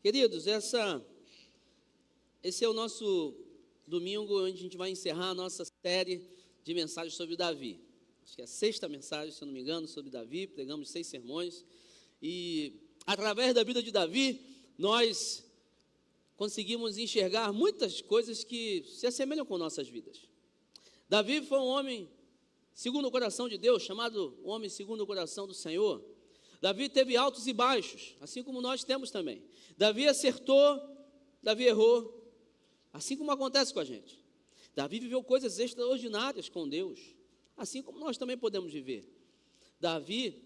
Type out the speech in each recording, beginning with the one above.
Queridos, esse é o nosso domingo, onde a gente vai encerrar a nossa série de mensagens sobre Davi. Acho que é a sexta mensagem, se eu não me engano, sobre Davi. Pregamos 6 sermões. E, através da vida de Davi, nós conseguimos enxergar muitas coisas que se assemelham com nossas vidas. Davi foi um homem segundo o coração de Deus, chamado homem segundo o coração do Senhor. Davi teve altos e baixos, assim como nós temos também. Davi acertou, Davi errou, assim como acontece com a gente. Davi viveu coisas extraordinárias com Deus, assim como nós também podemos viver. Davi,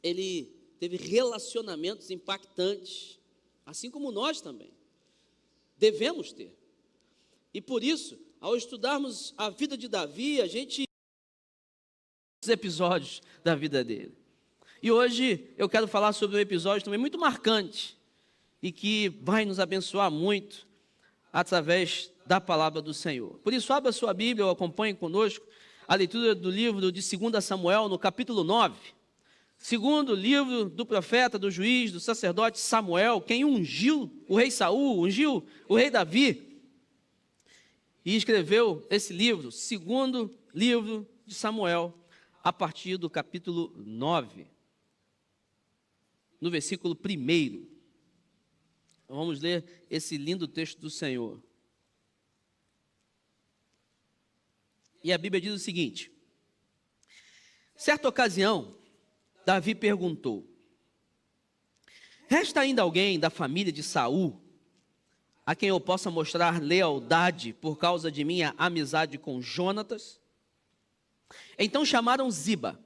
ele teve relacionamentos impactantes, assim como nós também devemos ter. E por isso, ao estudarmos a vida de Davi, a gente os episódios da vida dele. E hoje eu quero falar sobre um episódio também muito marcante e que vai nos abençoar muito através da palavra do Senhor. Por isso, abra sua Bíblia ou acompanhe conosco a leitura do livro de 2 Samuel, no capítulo 9. Segundo livro do profeta, do juiz, do sacerdote Samuel, quem ungiu o rei Saul, ungiu o rei Davi, e escreveu esse livro, segundo livro de Samuel, a partir do capítulo 9. No versículo 1. Vamos ler esse lindo texto do Senhor. E a Bíblia diz o seguinte: certa ocasião, Davi perguntou: resta ainda alguém da família de Saul, a quem eu possa mostrar lealdade por causa de minha amizade com Jonatas? Então chamaram Ziba,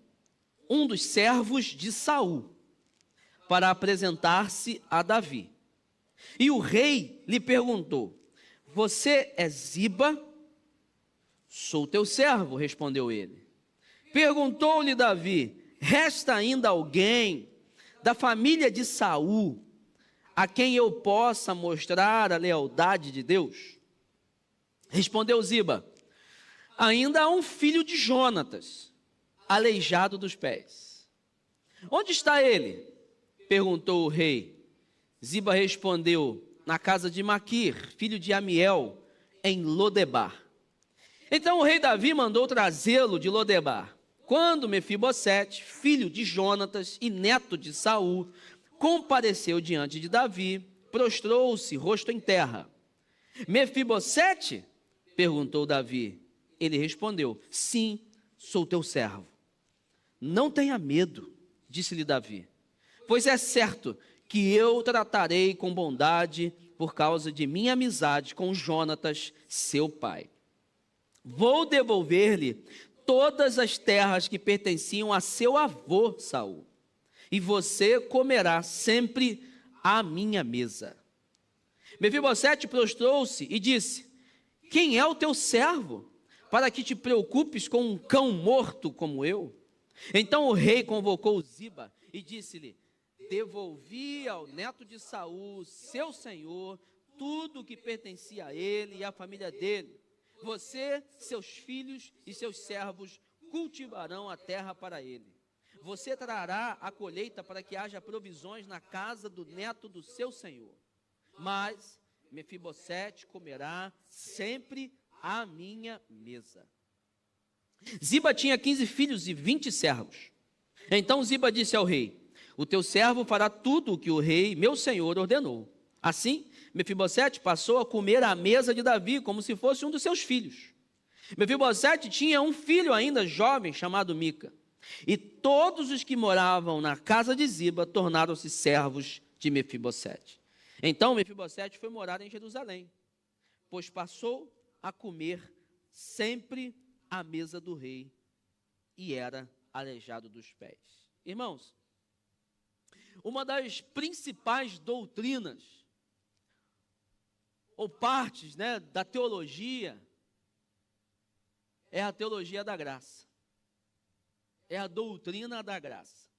um dos servos de Saul, para apresentar-se a Davi. E o rei lhe perguntou: você é Ziba? Sou teu servo, respondeu ele. Perguntou-lhe Davi: resta ainda alguém da família de Saul, a quem eu possa mostrar a lealdade de Deus? Respondeu Ziba: ainda há um filho de Jonatas, aleijado dos pés. Onde está ele? Perguntou o rei. Ziba respondeu: na casa de Maquir, filho de Amiel, em Lodebar. Então o rei Davi mandou trazê-lo de Lodebar. Quando Mefibosete, filho de Jonatas e neto de Saul, compareceu diante de Davi, prostrou-se, rosto em terra. Mefibosete? Perguntou Davi. Ele respondeu: sim, sou teu servo. Não tenha medo, disse-lhe Davi, pois é certo que eu tratarei com bondade por causa de minha amizade com Jonatas, seu pai. Vou devolver-lhe todas as terras que pertenciam a seu avô Saul, e você comerá sempre à minha mesa. Mefibosete prostrou-se e disse: quem é o teu servo, para que te preocupes com um cão morto como eu? Então o rei convocou Ziba e disse-lhe: devolvi ao neto de Saul, seu senhor, tudo o que pertencia a ele e à família dele. Você, seus filhos e seus servos cultivarão a terra para ele. Você trará a colheita para que haja provisões na casa do neto do seu senhor. Mas Mefibosete comerá sempre à minha mesa. Ziba tinha 15 filhos e 20 servos. Então Ziba disse ao rei: o teu servo fará tudo o que o rei, meu senhor, ordenou. Assim, Mefibosete passou a comer à mesa de Davi, como se fosse um dos seus filhos. Mefibosete tinha um filho ainda jovem, chamado Mica. E todos os que moravam na casa de Ziba tornaram-se servos de Mefibosete. Então Mefibosete foi morar em Jerusalém, pois passou a comer sempre à mesa do rei e era aleijado dos pés. Irmãos, uma das principais doutrinas ou partes, da teologia é a teologia da graça. É a doutrina da graça.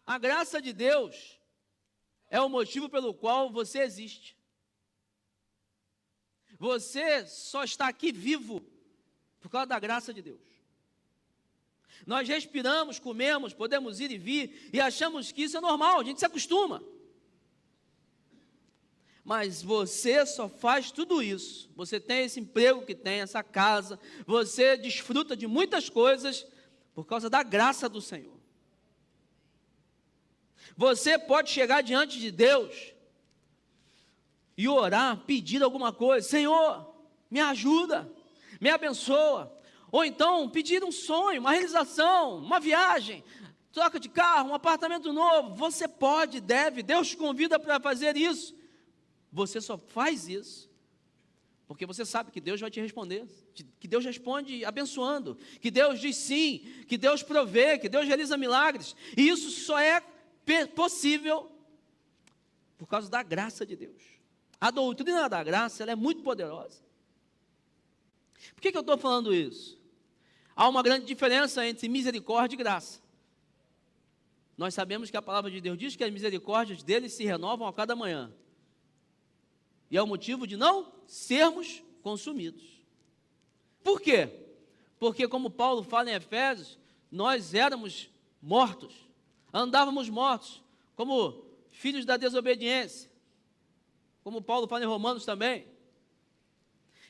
A graça de Deus é o motivo pelo qual você existe. Você só está aqui vivo por causa da graça de Deus. Nós respiramos, comemos, podemos ir e vir e achamos que isso é normal, a gente se acostuma. Mas você só faz tudo isso. Você tem esse emprego que tem, essa casa. Você desfruta de muitas coisas por causa da graça do Senhor. Você pode chegar diante de Deus e orar, pedir alguma coisa. Senhor, me ajuda, me abençoa. Ou então pedir um sonho, uma realização, uma viagem, troca de carro, um apartamento novo. Você pode, deve, Deus te convida para fazer isso. Você só faz isso porque você sabe que Deus vai te responder, que Deus responde abençoando, que Deus diz sim, que Deus provê, que Deus realiza milagres. E isso só é possível por causa da graça de Deus. A doutrina da graça, ela é muito poderosa. Por que eu estou falando isso? Há uma grande diferença entre misericórdia e graça. Nós sabemos que a palavra de Deus diz que as misericórdias dele se renovam a cada manhã. E é o motivo de não sermos consumidos. Por quê? Porque, como Paulo fala em Efésios, nós éramos mortos, andávamos mortos, como filhos da desobediência, como Paulo fala em Romanos também.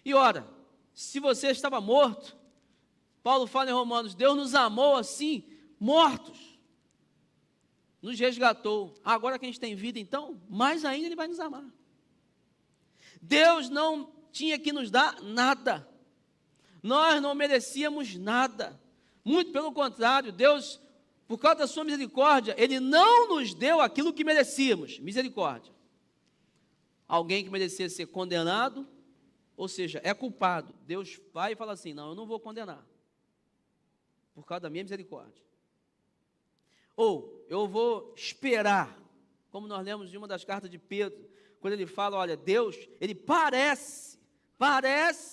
E ora, se você estava morto, Paulo fala em Romanos, Deus nos amou assim, mortos, nos resgatou. Agora que a gente tem vida, então, mais ainda Ele vai nos amar. Deus não tinha que nos dar nada, nós não merecíamos nada, muito pelo contrário, Deus, por causa da sua misericórdia, Ele não nos deu aquilo que merecíamos, misericórdia. Alguém que merecia ser condenado, ou seja, é culpado, Deus vai e fala assim, não, eu não vou condenar, por causa da minha misericórdia. Ou, eu vou esperar, como nós lemos em uma das cartas de Pedro, quando ele fala, olha, Deus, Ele parece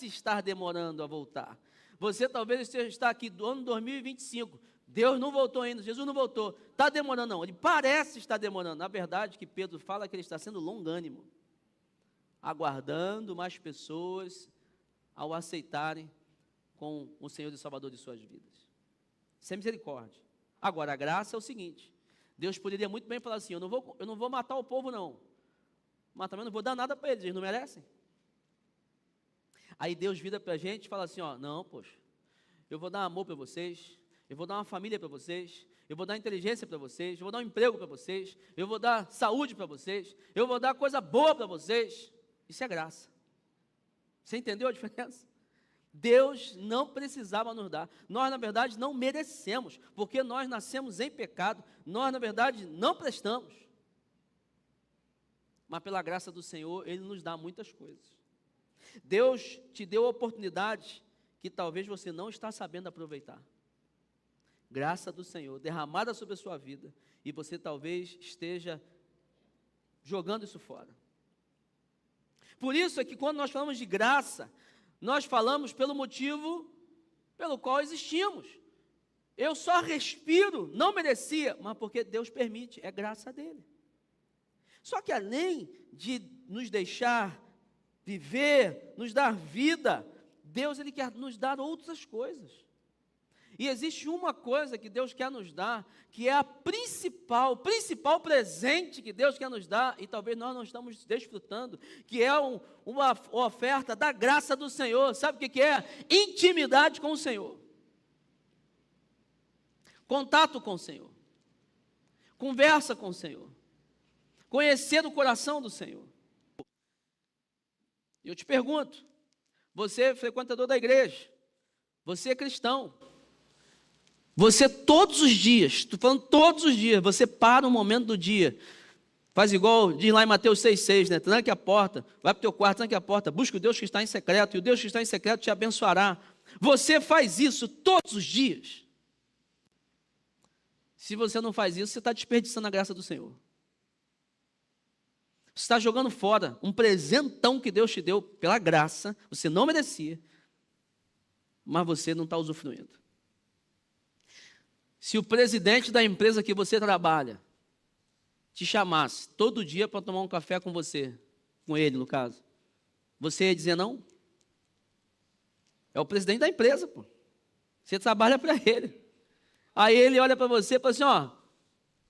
estar demorando a voltar. Você talvez está aqui do ano 2025, Deus não voltou ainda, Jesus não voltou, está demorando não, Ele parece estar demorando. Na verdade, que Pedro fala que Ele está sendo longânimo, aguardando mais pessoas ao aceitarem com o Senhor e Salvador de suas vidas. Isso é misericórdia. Agora, a graça é o seguinte, Deus poderia muito bem falar assim, eu não vou matar o povo não, mas também não vou dar nada para eles não merecem. Aí Deus vira para a gente e fala assim, ó, não, poxa, eu vou dar amor para vocês, eu vou dar uma família para vocês, eu vou dar inteligência para vocês, eu vou dar um emprego para vocês, eu vou dar saúde para vocês, eu vou dar coisa boa para vocês. Isso é graça. Você entendeu a diferença? Deus não precisava nos dar. Nós, na verdade, não merecemos, porque nós nascemos em pecado, nós, na verdade, não prestamos. Mas pela graça do Senhor, Ele nos dá muitas coisas. Deus te deu oportunidades que talvez você não está sabendo aproveitar. Graça do Senhor derramada sobre a sua vida, e você talvez esteja jogando isso fora. Por isso é que quando nós falamos de graça, nós falamos pelo motivo pelo qual existimos. Eu só respiro, não merecia, mas porque Deus permite, é graça dele. Só que além de nos deixar viver, nos dar vida, Deus Ele quer nos dar outras coisas. E existe uma coisa que Deus quer nos dar, que é a principal presente que Deus quer nos dar, e talvez nós não estamos desfrutando, que é uma oferta da graça do Senhor. Sabe o que é? Intimidade com o Senhor. Contato com o Senhor. Conversa com o Senhor. Conhecer o coração do Senhor. Eu te pergunto, você é frequentador da igreja, você é cristão, você todos os dias, estou falando todos os dias, você para um momento do dia, faz igual, diz lá em Mateus 6,6, né? Tranque a porta, vai para o teu quarto, tranque a porta, busca o Deus que está em secreto, e o Deus que está em secreto te abençoará. Você faz isso todos os dias. Se você não faz isso, você está desperdiçando a graça do Senhor. Você está jogando fora um presentão que Deus te deu pela graça, você não merecia, mas você não está usufruindo. Se o presidente da empresa que você trabalha te chamasse todo dia para tomar um café com você, com ele no caso, você ia dizer não? É o presidente da empresa, pô. Você trabalha para ele. Aí ele olha para você e fala assim, ó,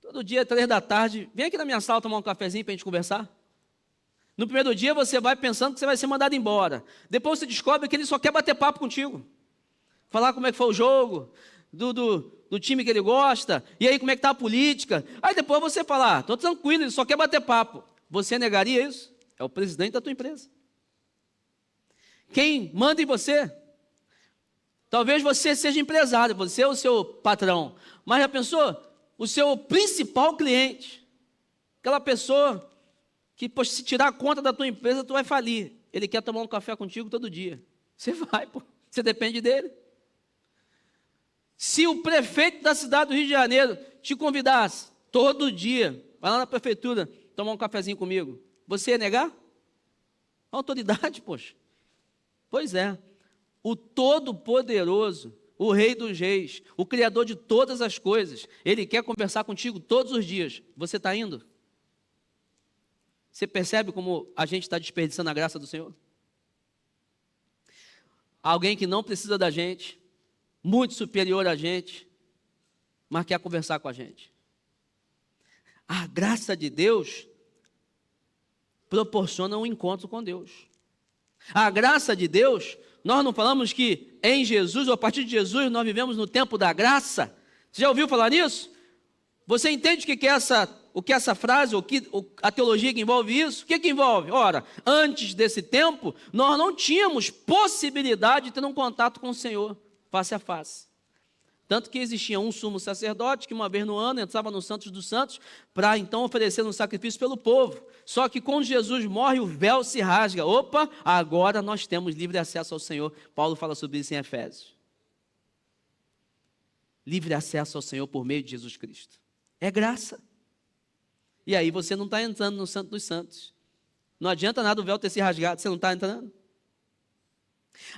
todo dia 3 da tarde, vem aqui na minha sala tomar um cafezinho para a gente conversar. No primeiro dia você vai pensando que você vai ser mandado embora. Depois você descobre que ele só quer bater papo contigo. Falar como é que foi o jogo, do time que ele gosta, e aí como é que está a política. Aí depois você fala, estou tranquilo, ele só quer bater papo. Você negaria isso? É o presidente da tua empresa. Quem manda em você? Talvez você seja empresário, você é o seu patrão. Mas já pensou? O seu principal cliente, aquela pessoa que se tirar a conta da tua empresa, tu vai falir. Ele quer tomar um café contigo todo dia. Você vai, pô. Você depende dele. Se o prefeito da cidade do Rio de Janeiro te convidasse todo dia, vai lá na prefeitura tomar um cafezinho comigo, você ia negar? Autoridade, poxa. Pois é. O Todo-Poderoso, o Rei dos Reis, o Criador de todas as coisas, Ele quer conversar contigo todos os dias. Você está indo? Você percebe como a gente está desperdiçando a graça do Senhor? Alguém que não precisa da gente, muito superior a gente, mas quer conversar com a gente. A graça de Deus proporciona um encontro com Deus. A graça de Deus, nós não falamos que em Jesus, ou a partir de Jesus, nós vivemos no tempo da graça? Você já ouviu falar nisso? Você entende o que é essa frase, a teologia que envolve isso? O que envolve? Ora, antes desse tempo, nós não tínhamos possibilidade de ter um contato com o Senhor, face a face. Tanto que existia um sumo sacerdote que uma vez no ano entrava no Santos dos Santos para então oferecer um sacrifício pelo povo. Só que quando Jesus morre, o véu se rasga. Opa, agora nós temos livre acesso ao Senhor. Paulo fala sobre isso em Efésios. Livre acesso ao Senhor por meio de Jesus Cristo. É graça. E aí você não está entrando no Santo dos Santos. Não adianta nada o véu ter se rasgado, você não está entrando.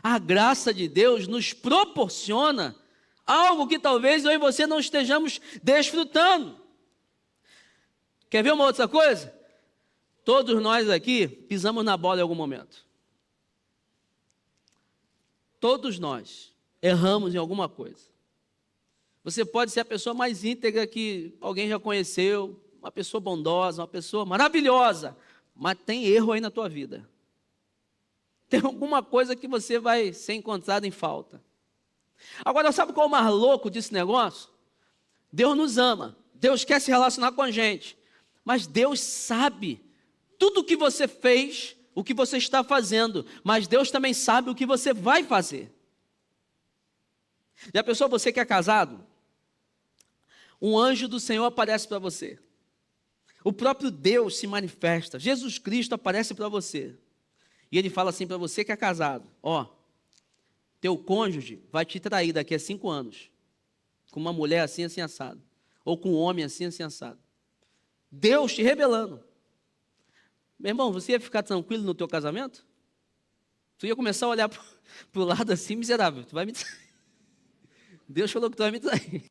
A graça de Deus nos proporciona algo que talvez eu e você não estejamos desfrutando. Quer ver uma outra coisa? Todos nós aqui pisamos na bola em algum momento. Todos nós erramos em alguma coisa. Você pode ser a pessoa mais íntegra que alguém já conheceu, uma pessoa bondosa, uma pessoa maravilhosa, mas tem erro aí na tua vida. Tem alguma coisa que você vai ser encontrado em falta. Agora, sabe qual é o mais louco desse negócio? Deus nos ama, Deus quer se relacionar com a gente, mas Deus sabe tudo o que você fez, o que você está fazendo, mas Deus também sabe o que você vai fazer. Já pensou você que é casado? Um anjo do Senhor aparece para você. O próprio Deus se manifesta, Jesus Cristo aparece para você. E ele fala assim para você que é casado, ó, teu cônjuge vai te trair daqui a 5 anos, com uma mulher assim, assim, assado, ou com um homem assim, assim, assado. Deus te revelando. Meu irmão, você ia ficar tranquilo no teu casamento? Tu ia começar a olhar para o lado assim, miserável, tu vai me trair. Deus falou que tu vai me trair.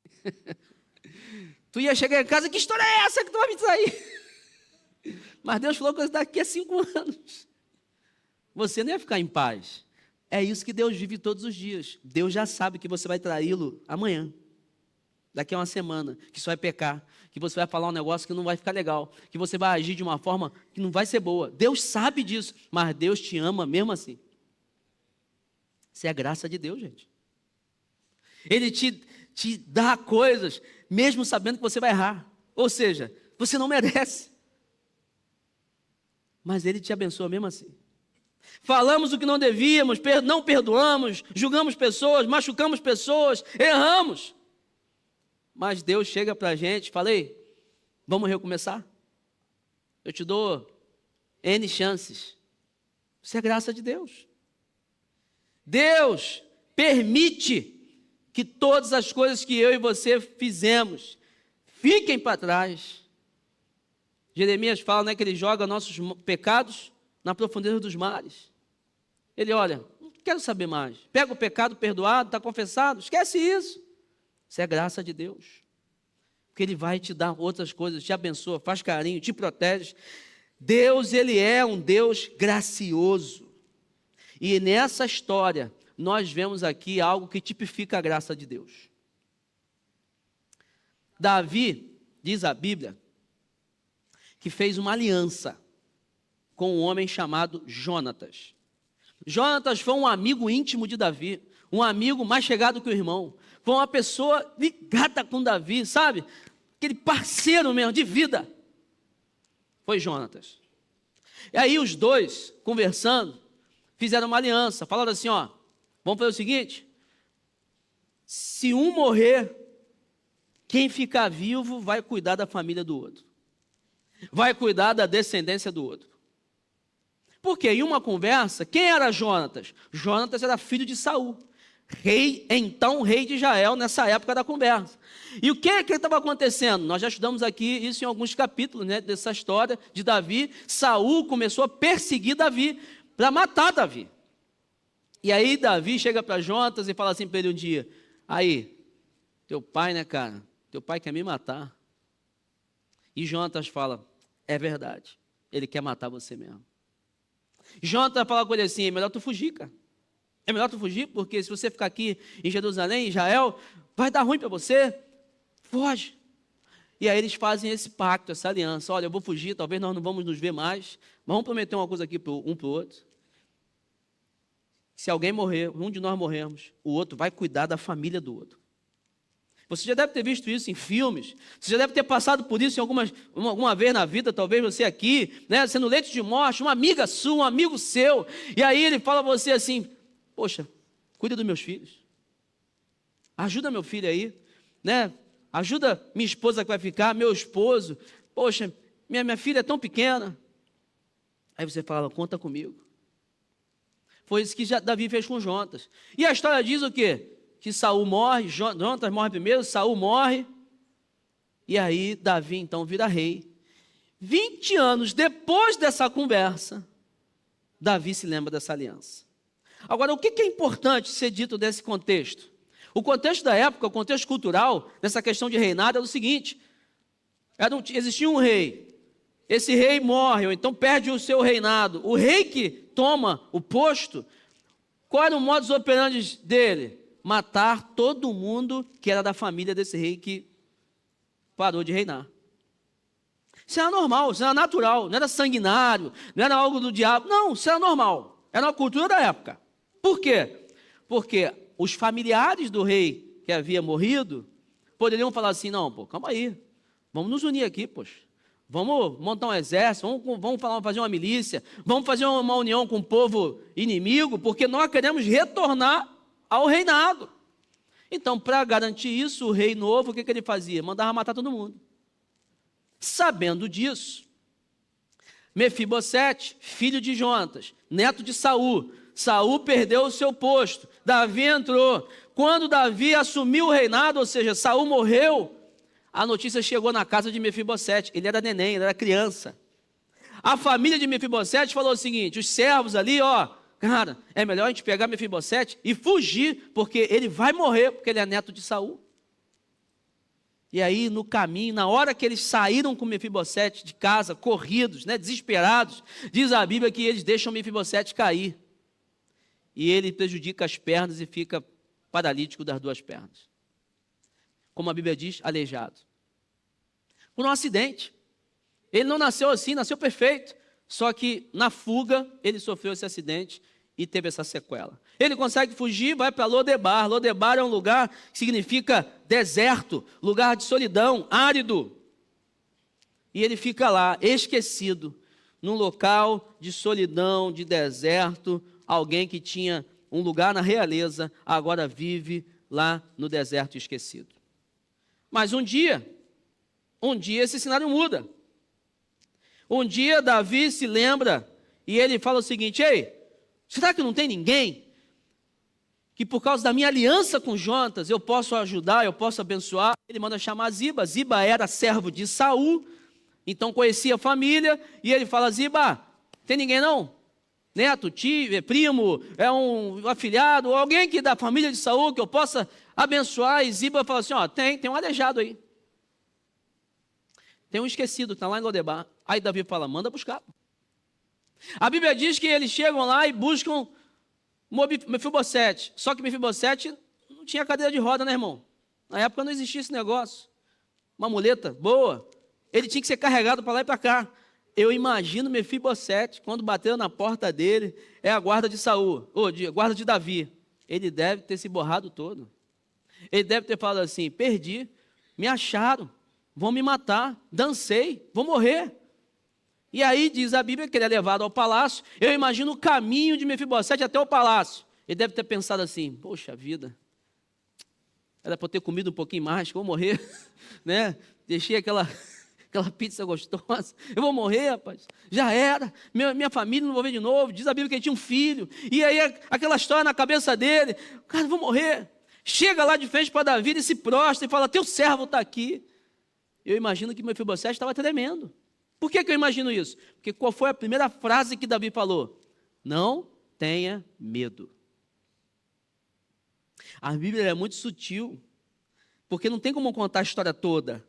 Tu ia chegar em casa, que história é essa que tu vai me trair? Mas Deus falou que daqui a 5 anos. Você não ia ficar em paz. É isso que Deus vive todos os dias. Deus já sabe que você vai traí-lo amanhã, daqui a uma semana, que você vai pecar, que você vai falar um negócio que não vai ficar legal, que você vai agir de uma forma que não vai ser boa. Deus sabe disso, mas Deus te ama mesmo assim. Isso é a graça de Deus, gente. Ele te dá coisas, mesmo sabendo que você vai errar. Ou seja, você não merece. Mas Ele te abençoa mesmo assim. Falamos o que não devíamos, não perdoamos, julgamos pessoas, machucamos pessoas, erramos. Mas Deus chega para a gente, falei, vamos recomeçar? Eu te dou N chances. Isso é graça de Deus. Deus permite que todas as coisas que eu e você fizemos fiquem para trás. Jeremias fala, né, que ele joga nossos pecados na profundeza dos mares. Ele olha, não quero saber mais. Pega o pecado perdoado, está confessado, esquece isso. Isso é graça de Deus. Porque Ele vai te dar outras coisas, te abençoa, faz carinho, te protege. Deus, Ele é um Deus gracioso. E nessa história, nós vemos aqui algo que tipifica a graça de Deus. Davi, diz a Bíblia, que fez uma aliança com um homem chamado Jonatas. Jonatas foi um amigo íntimo de Davi, um amigo mais chegado que o irmão. Foi uma pessoa ligada com Davi, sabe? Aquele parceiro mesmo, de vida. Foi Jonatas. E aí os dois, conversando, fizeram uma aliança. Falaram assim, ó, vamos fazer o seguinte, se um morrer, quem ficar vivo vai cuidar da família do outro. Vai cuidar da descendência do outro. Porque em uma conversa, quem era Jonatas? Jonatas era filho de Saul, então rei de Israel, nessa época da conversa. E o que estava acontecendo? Nós já estudamos aqui isso em alguns capítulos, né, dessa história de Davi. Saul começou a perseguir Davi, para matar Davi. E aí Davi chega para Jonatas e fala assim para ele um dia, aí, teu pai, né, cara? Teu pai quer me matar. E Jonatas fala, é verdade, ele quer matar você mesmo. Jonatas fala com ele assim, é melhor tu fugir, cara. É melhor tu fugir, porque se você ficar aqui em Jerusalém, em Israel, vai dar ruim para você. Foge. E aí eles fazem esse pacto, essa aliança. Olha, eu vou fugir, talvez nós não vamos nos ver mais, mas vamos prometer uma coisa aqui um para o outro. Se alguém morrer, um de nós morrermos, o outro vai cuidar da família do outro. Você já deve ter visto isso em filmes, você já deve ter passado por isso em alguma vez na vida, talvez você aqui, né, sendo leite de morte, uma amiga sua, um amigo seu, e aí ele fala a você assim, poxa, cuida dos meus filhos, ajuda meu filho aí, né, ajuda minha esposa que vai ficar, meu esposo, poxa, minha filha é tão pequena, aí você fala, conta comigo. Foi isso que Davi fez com Jonatas, e a história diz o quê? Que Saul morre, Jonatas morre primeiro, Saul morre, e aí Davi então vira rei. 20 anos depois dessa conversa, Davi se lembra dessa aliança. Agora, o que é importante ser dito nesse contexto? O contexto da época, o contexto cultural, dessa questão de reinado, é o seguinte, existia um rei, esse rei morre, ou então perde o seu reinado, o rei que toma o posto, qual era o modus operandi dele? Matar todo mundo que era da família desse rei que parou de reinar. Isso era normal, isso era natural, não era sanguinário, não era algo do diabo, não, isso era normal, era uma cultura da época. Por quê? Porque os familiares do rei que havia morrido poderiam falar assim, não, pô, calma aí, vamos nos unir aqui, poxa. Vamos montar um exército, vamos fazer uma milícia, vamos fazer uma união com o povo inimigo, porque nós queremos retornar ao reinado. Então, para garantir isso, o rei novo, o que ele fazia? Mandava matar todo mundo. Sabendo disso, Mefibosete, filho de Jonatas, neto de Saul, Saul perdeu o seu posto, Davi entrou. Quando Davi assumiu o reinado, ou seja, Saul morreu, a notícia chegou na casa de Mefibosete, ele era neném, ele era criança. A família de Mefibosete falou o seguinte, os servos ali, ó, cara, é melhor a gente pegar Mefibosete e fugir, porque ele vai morrer, porque ele é neto de Saul. E aí, no caminho, na hora que eles saíram com Mefibosete de casa, corridos, né, desesperados, diz a Bíblia que eles deixam Mefibosete cair. E ele prejudica as pernas e fica paralítico das duas pernas. Como a Bíblia diz, aleijado. Por um acidente. Ele não nasceu assim, nasceu perfeito. Só que na fuga, ele sofreu esse acidente e teve essa sequela. Ele consegue fugir, vai para Lodebar. Lodebar é um lugar que significa deserto, lugar de solidão, árido. E ele fica lá, esquecido, num local de solidão, de deserto. Alguém que tinha um lugar na realeza, agora vive lá no deserto esquecido. Mas um dia esse cenário muda. Um dia Davi se lembra e ele fala o seguinte, ei, será que não tem ninguém que por causa da minha aliança com Jonatas eu posso ajudar, eu posso abençoar? Ele manda chamar Ziba. Ziba era servo de Saul, então conhecia a família, e ele fala, Ziba, tem ninguém não? Neto, tio, primo, é um afilhado, alguém que da família de Saul que eu possa abençoar? E Ziba fala assim, ó, tem um aleijado aí. Tem um esquecido, está lá em Lodebar. Aí Davi fala, manda buscar. A Bíblia diz que eles chegam lá e buscam Mefibosete. Só que Mefibosete não tinha cadeira de roda, né, irmão? Na época não existia esse negócio. Uma muleta boa. Ele tinha que ser carregado para lá e para cá. Eu imagino Mefibosete, quando bateram na porta dele, é a guarda de Saul, ou a guarda de Davi. Ele deve ter se borrado todo. Ele deve ter falado assim: perdi, me acharam, vão me matar, dancei, vou morrer. E aí diz a Bíblia que ele é levado ao palácio. Eu imagino o caminho de Mefibosete até o palácio. Ele deve ter pensado assim: poxa vida, era para eu ter comido um pouquinho mais, que eu vou morrer, né? Deixei aquela pizza gostosa, eu vou morrer, rapaz, já era, minha família não vou ver de novo. Diz a Bíblia que ele tinha um filho, e aí aquela história na cabeça dele: cara, eu vou morrer. Chega lá de frente para Davi e se prostra e fala: teu servo está aqui. Eu imagino que Mefibosete estava tremendo. Por que eu imagino isso? Porque qual foi a primeira frase que Davi falou? Não tenha medo. A Bíblia é muito sutil, porque não tem como contar a história toda,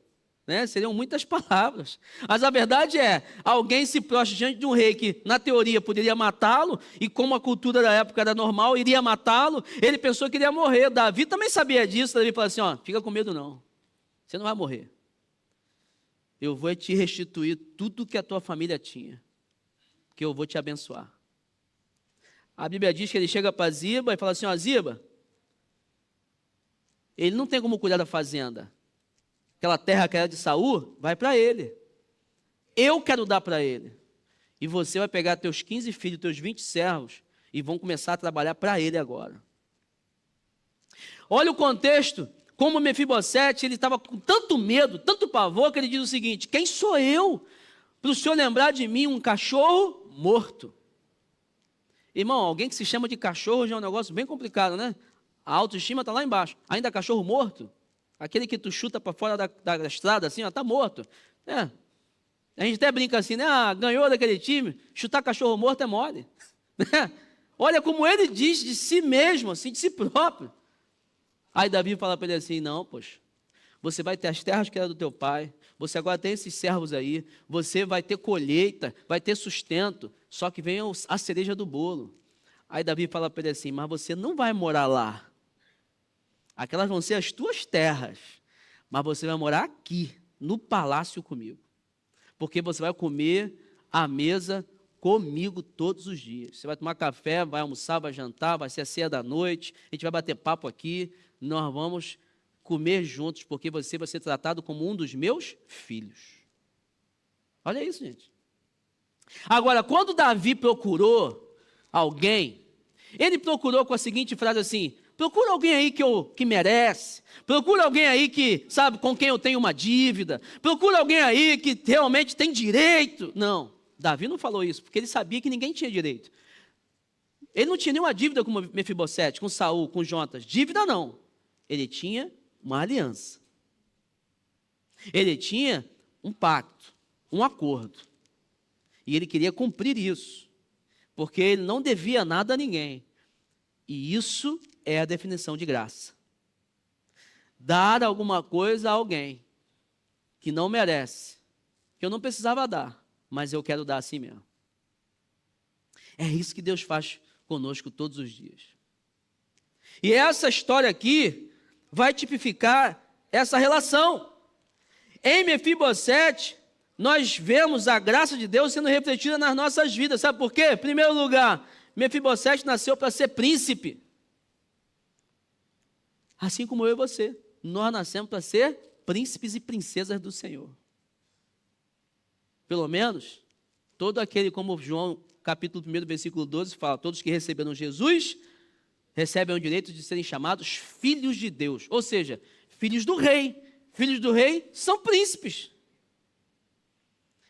né? Seriam muitas palavras. Mas a verdade é, alguém se prostra diante de um rei que, na teoria, poderia matá-lo, e como a cultura da época era normal, iria matá-lo. Ele pensou que iria morrer. Davi também sabia disso. Davi falou assim: ó, fica com medo não, você não vai morrer. Eu vou te restituir tudo que a tua família tinha, que eu vou te abençoar. A Bíblia diz que ele chega para Ziba e fala assim: ó, Ziba, ele não tem como cuidar da fazenda. Aquela terra que era de Saul, vai para ele. Eu quero dar para ele. E você vai pegar teus 15 filhos, teus 20 servos, e vão começar a trabalhar para ele agora. Olha o contexto, como Mefibosete, ele estava com tanto medo, tanto pavor, que ele diz o seguinte: quem sou eu para o senhor lembrar de mim um cachorro morto? Irmão, alguém que se chama de cachorro já é um negócio bem complicado, né? A autoestima está lá embaixo. Ainda cachorro morto? Aquele que tu chuta para fora da estrada, assim, ó, está morto. É. A gente até brinca assim, né? Ah, ganhou daquele time, chutar cachorro morto é mole. Olha como ele diz de si mesmo, assim, de si próprio. Aí Davi fala para ele assim: não, poxa, você vai ter as terras que era do teu pai, você agora tem esses servos aí, você vai ter colheita, vai ter sustento, só que vem a cereja do bolo. Aí Davi fala para ele assim: mas você não vai morar lá. Aquelas vão ser as tuas terras, mas você vai morar aqui, no palácio comigo. Porque você vai comer à mesa comigo todos os dias. Você vai tomar café, vai almoçar, vai jantar, vai ser a ceia da noite, a gente vai bater papo aqui, nós vamos comer juntos, porque você vai ser tratado como um dos meus filhos. Olha isso, gente. Agora, quando Davi procurou alguém, ele procurou com a seguinte frase assim: procura alguém aí que merece, procura alguém aí que, sabe, com quem eu tenho uma dívida, procura alguém aí que realmente tem direito. Não, Davi não falou isso, porque ele sabia que ninguém tinha direito. Ele não tinha nenhuma dívida com Mefibosete, com Saul, com Jonatas. Dívida não, ele tinha uma aliança. Ele tinha um pacto, um acordo. E ele queria cumprir isso, porque ele não devia nada a ninguém. E isso é a definição de graça. Dar alguma coisa a alguém que não merece, que eu não precisava dar, mas eu quero dar assim mesmo. É isso que Deus faz conosco todos os dias. E essa história aqui vai tipificar essa relação. Em Mefibosete, nós vemos a graça de Deus sendo refletida nas nossas vidas. Sabe por quê? Em primeiro lugar, Mefibosete nasceu para ser príncipe. Assim como eu e você. Nós nascemos para ser príncipes e princesas do Senhor. Pelo menos, todo aquele, como João, capítulo 1, versículo 12, fala: todos que receberam Jesus, recebem o direito de serem chamados filhos de Deus. Ou seja, filhos do rei. Filhos do rei são príncipes.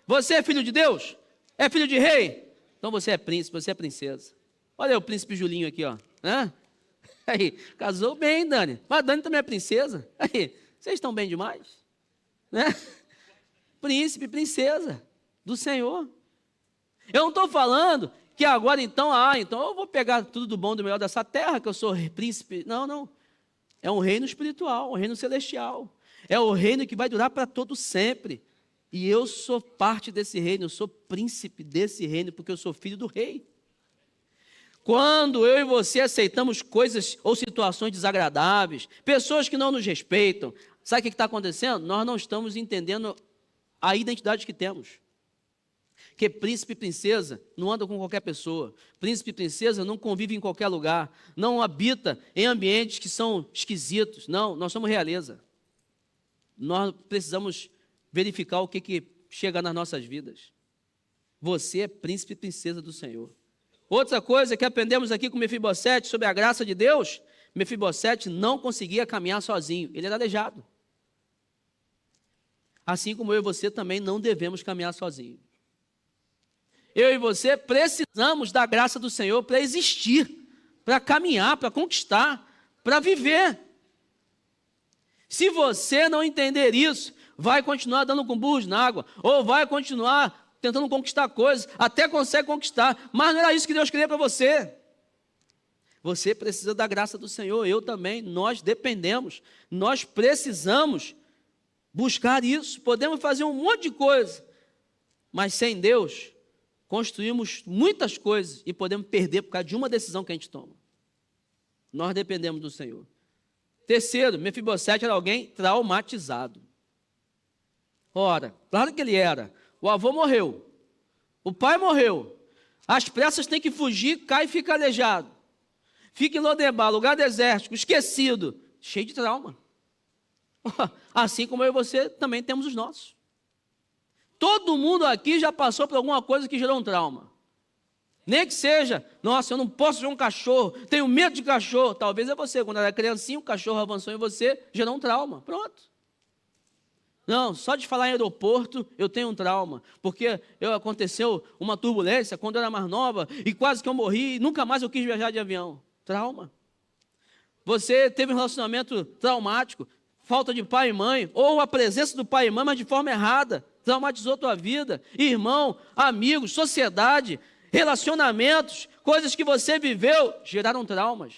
Você é filho de Deus? É filho de rei? Então você é príncipe, você é princesa. Olha aí o príncipe Julinho aqui, ó. Aí, casou bem, Dani. Mas a Dani também é princesa. Aí, vocês estão bem demais? Né? Príncipe, princesa do Senhor. Eu não estou falando que agora então eu vou pegar tudo do bom e do melhor dessa terra, que eu sou príncipe. Não, não. É um reino espiritual, um reino celestial. É o reino que vai durar para todo sempre. E eu sou parte desse reino, eu sou príncipe desse reino, porque eu sou filho do rei. Quando eu e você aceitamos coisas ou situações desagradáveis, pessoas que não nos respeitam, sabe o que está acontecendo? Nós não estamos entendendo a identidade que temos. Porque príncipe e princesa não andam com qualquer pessoa. Príncipe e princesa não convivem em qualquer lugar. Não habita em ambientes que são esquisitos. Não, nós somos realeza. Nós precisamos verificar o que chega nas nossas vidas. Você é príncipe e princesa do Senhor. Outra coisa que aprendemos aqui com Mefibosete sobre a graça de Deus, Mefibosete não conseguia caminhar sozinho, ele era aleijado. Assim como eu e você também não devemos caminhar sozinhos. Eu e você precisamos da graça do Senhor para existir, para caminhar, para conquistar, para viver. Se você não entender isso, vai continuar dando com burros na água, ou vai continuar tentando conquistar coisas, até consegue conquistar, mas não era isso que Deus queria para você. Você precisa da graça do Senhor, eu também, nós dependemos, nós precisamos buscar isso. Podemos fazer um monte de coisa, mas sem Deus, construímos muitas coisas e podemos perder por causa de uma decisão que a gente toma. Nós dependemos do Senhor. Terceiro, Mefibosete era alguém traumatizado. Ora, claro que ele era. O avô morreu, o pai morreu, às pressas tem que fugir, cai e fica aleijado. Fica em Lodebar, lugar desértico, esquecido, cheio de trauma. Assim como eu e você também temos os nossos. Todo mundo aqui já passou por alguma coisa que gerou um trauma. Nem que seja, nossa, eu não posso ver um cachorro, tenho medo de cachorro. Talvez é você, quando era criancinha, o cachorro avançou em você, gerou um trauma, pronto. Não, só de falar em aeroporto, eu tenho um trauma, porque aconteceu uma turbulência quando eu era mais nova, e quase que eu morri, e nunca mais eu quis viajar de avião. Trauma. Você teve um relacionamento traumático, falta de pai e mãe, ou a presença do pai e mãe, mas de forma errada, traumatizou tua vida. Irmão, amigos, sociedade, relacionamentos, coisas que você viveu, geraram traumas.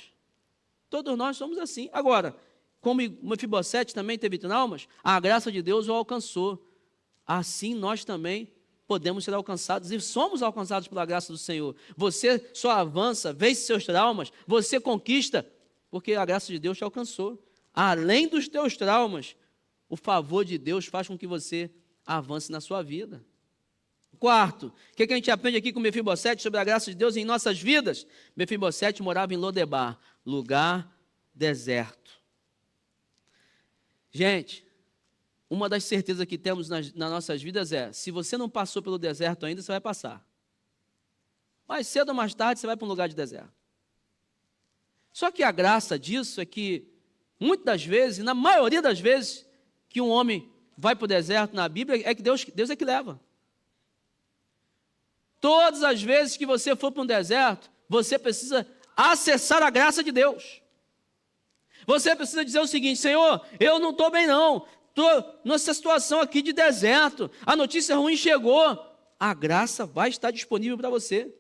Todos nós somos assim. Agora, como Mefibosete também teve traumas, a graça de Deus o alcançou. Assim nós também podemos ser alcançados e somos alcançados pela graça do Senhor. Você só avança, vence seus traumas, você conquista, porque a graça de Deus te alcançou. Além dos teus traumas, o favor de Deus faz com que você avance na sua vida. Quarto, o que a gente aprende aqui com Mefibosete sobre a graça de Deus em nossas vidas? Mefibosete morava em Lodebar, lugar deserto. Gente, uma das certezas que temos nas nossas vidas é, se você não passou pelo deserto ainda, você vai passar. Mais cedo ou mais tarde, você vai para um lugar de deserto. Só que a graça disso é que, muitas das vezes, na maioria das vezes, que um homem vai para o deserto na Bíblia, é que Deus é que leva. Todas as vezes que você for para um deserto, você precisa acessar a graça de Deus. Você precisa dizer o seguinte: Senhor, eu não estou bem não, estou nessa situação aqui de deserto, a notícia ruim chegou, a graça vai estar disponível para você,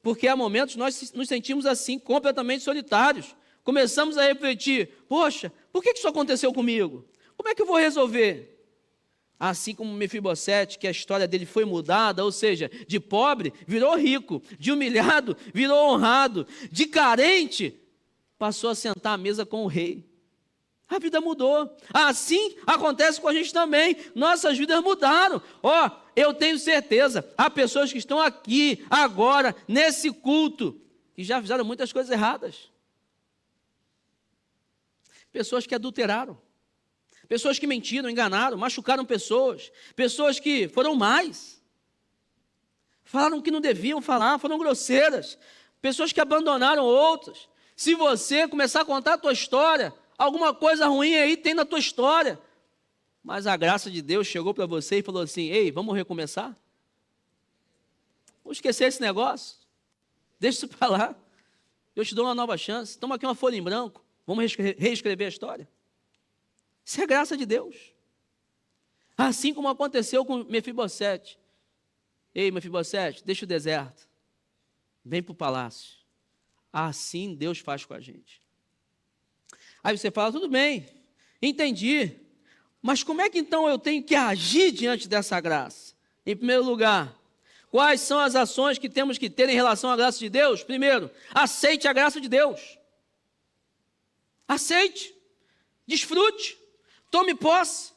porque há momentos nós nos sentimos assim, completamente solitários, começamos a refletir, poxa, por que isso aconteceu comigo? Como é que eu vou resolver? Assim como Mefibosete, que a história dele foi mudada, ou seja, de pobre virou rico, de humilhado virou honrado, de carente passou a sentar à mesa com o rei. A vida mudou. Assim acontece com a gente também. Nossas vidas mudaram. Eu tenho certeza, há pessoas que estão aqui, agora, nesse culto, que já fizeram muitas coisas erradas. Pessoas que adulteraram. Pessoas que mentiram, enganaram, machucaram pessoas. Pessoas que foram más. Falaram que não deviam falar, foram grosseiras. Pessoas que abandonaram outras. Se você começar a contar a tua história, alguma coisa ruim aí tem na tua história. Mas a graça de Deus chegou para você e falou assim: ei, vamos recomeçar? Vamos esquecer esse negócio? Deixa isso para lá. Eu te dou uma nova chance. Toma aqui uma folha em branco. Vamos reescrever a história. Isso é graça de Deus. Assim como aconteceu com Mefibosete. Ei, Mefibosete, deixa o deserto. Vem para o palácio. Assim Deus faz com a gente. Aí você fala, tudo bem, entendi. Mas como é que então eu tenho que agir diante dessa graça? Em primeiro lugar, quais são as ações que temos que ter em relação à graça de Deus? Primeiro, aceite a graça de Deus. Aceite. Desfrute. Tome posse.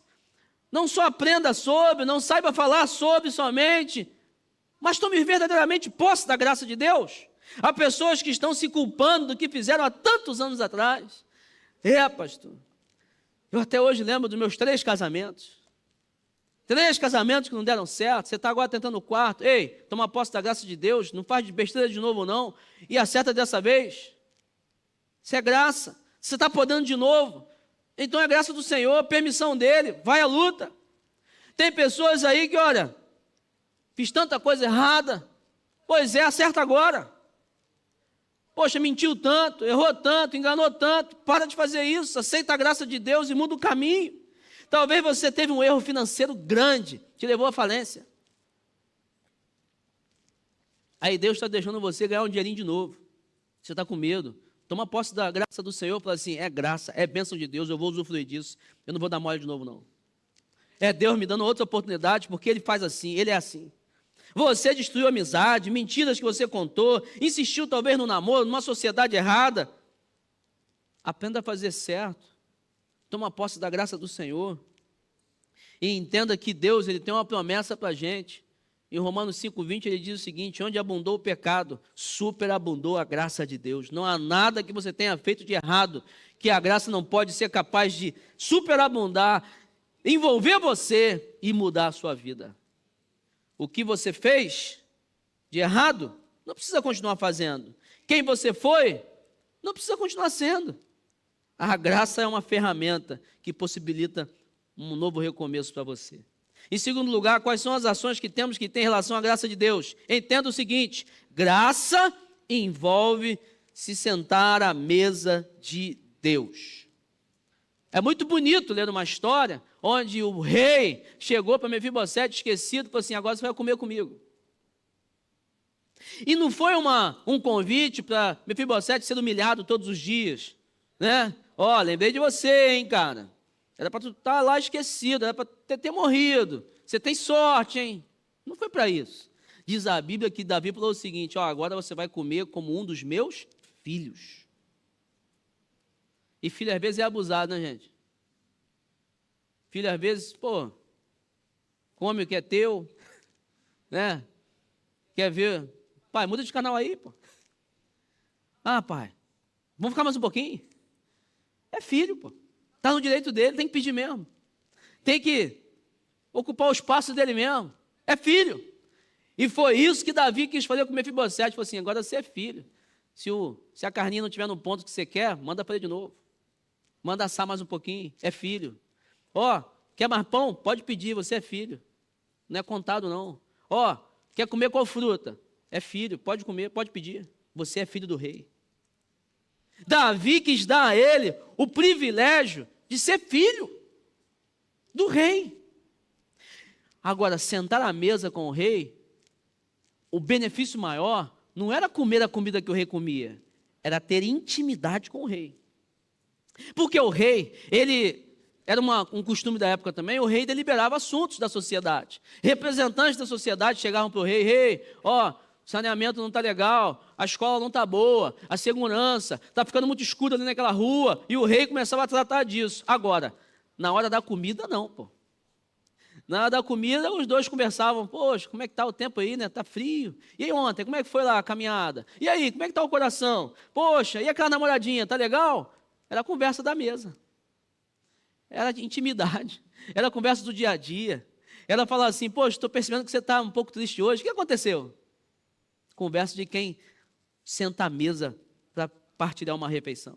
Não só aprenda sobre, não saiba falar sobre somente, Mas tome verdadeiramente posse da graça de Deus. Há pessoas que estão se culpando do que fizeram há tantos anos atrás. Pastor, eu até hoje lembro dos meus 3 casamentos. 3 casamentos que não deram certo. Você está agora tentando o 4º. Ei, toma posse da graça de Deus. Não faz besteira de novo, não. E acerta dessa vez. Isso é graça. Você está podendo de novo. Então é graça do Senhor, permissão dele. Vai à luta. Tem pessoas aí que, olha, fiz tanta coisa errada. Pois é, acerta agora. Poxa, mentiu tanto, errou tanto, enganou tanto. Para de fazer isso. Aceita a graça de Deus e muda o caminho. Talvez você teve um erro financeiro grande, te levou à falência. Aí Deus está deixando você ganhar um dinheirinho de novo. Você está com medo. Toma posse da graça do Senhor, fala assim, é graça, é bênção de Deus, eu vou usufruir disso. Eu não vou dar mole de novo, não. É Deus me dando outra oportunidade, porque Ele faz assim, Ele é assim. Você destruiu amizade, mentiras que você contou, insistiu talvez no namoro, numa sociedade errada. Aprenda a fazer certo. Toma posse da graça do Senhor. E entenda que Deus, Ele tem uma promessa para a gente. Em Romanos 5,20 ele diz o seguinte, onde abundou o pecado, superabundou a graça de Deus. Não há nada que você tenha feito de errado, que a graça não pode ser capaz de superabundar, envolver você e mudar a sua vida. O que você fez de errado, não precisa continuar fazendo. Quem você foi, não precisa continuar sendo. A graça é uma ferramenta que possibilita um novo recomeço para você. Em segundo lugar, quais são as ações que temos que ter em relação à graça de Deus? Entenda o seguinte, graça envolve se sentar à mesa de Deus. É muito bonito ler uma história onde o rei chegou para Mefibosete esquecido e falou assim, agora você vai comer comigo. E não foi um convite para Mefibosete ser humilhado todos os dias, né? Ó, lembrei de você, hein, cara. Era para tu estar lá esquecido, era para ter morrido. Você tem sorte, hein? Não foi para isso. Diz a Bíblia que Davi falou o seguinte, ó, agora você vai comer como um dos meus filhos. E filho às vezes é abusado, né, gente? Filho às vezes, pô, come o que é teu, né? Quer ver? Pai, muda de canal aí, pô. Ah, pai, vamos ficar mais um pouquinho? É filho, pô. Está no direito dele, tem que pedir mesmo. Tem que ocupar o espaço dele mesmo. É filho. E foi isso que Davi quis fazer com Mefibosete. Falou assim, agora você é filho. Se a carninha não estiver no ponto que você quer, manda para ele de novo. Manda assar mais um pouquinho. É filho. Ó, quer mais pão? Pode pedir, você é filho. Não é contado, não. Ó, quer comer qual fruta? É filho, pode comer, pode pedir. Você é filho do rei. Davi quis dar a ele o privilégio de ser filho do rei. Agora, sentar à mesa com o rei, o benefício maior não era comer a comida que o rei comia, era ter intimidade com o rei. Porque o rei, ele era um costume da época também, o rei deliberava assuntos da sociedade. Representantes da sociedade chegavam para o rei, ó, o saneamento não está legal, a escola não está boa, a segurança, está ficando muito escuro ali naquela rua, e o rei começava a tratar disso. Agora, na hora da comida, não, pô. Na hora da comida, os dois conversavam, poxa, como é que está o tempo aí, né? Está frio. E aí ontem, como é que foi lá a caminhada? E aí, como é que está o coração? Poxa, e aquela namoradinha, tá legal? Era a conversa da mesa. Era de intimidade, era a conversa do dia a dia. Ela fala assim, poxa, estou percebendo que você está um pouco triste hoje, o que aconteceu? Conversa de quem senta à mesa para partilhar uma refeição.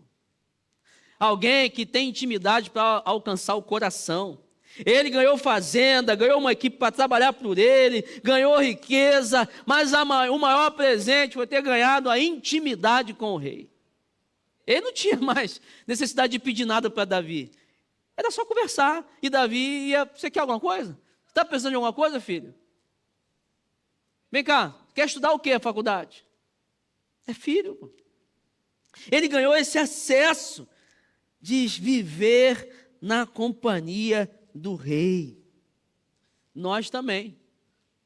Alguém que tem intimidade para alcançar o coração. Ele ganhou fazenda, ganhou uma equipe para trabalhar por ele, ganhou riqueza, mas o maior presente foi ter ganhado a intimidade com o rei. Ele não tinha mais necessidade de pedir nada para Davi. Era só conversar. E Davi ia, você quer alguma coisa? Você está precisando de alguma coisa, filho? Vem cá, quer estudar o que a faculdade? É filho. Pô. Ele ganhou esse acesso de viver na companhia do rei. Nós também.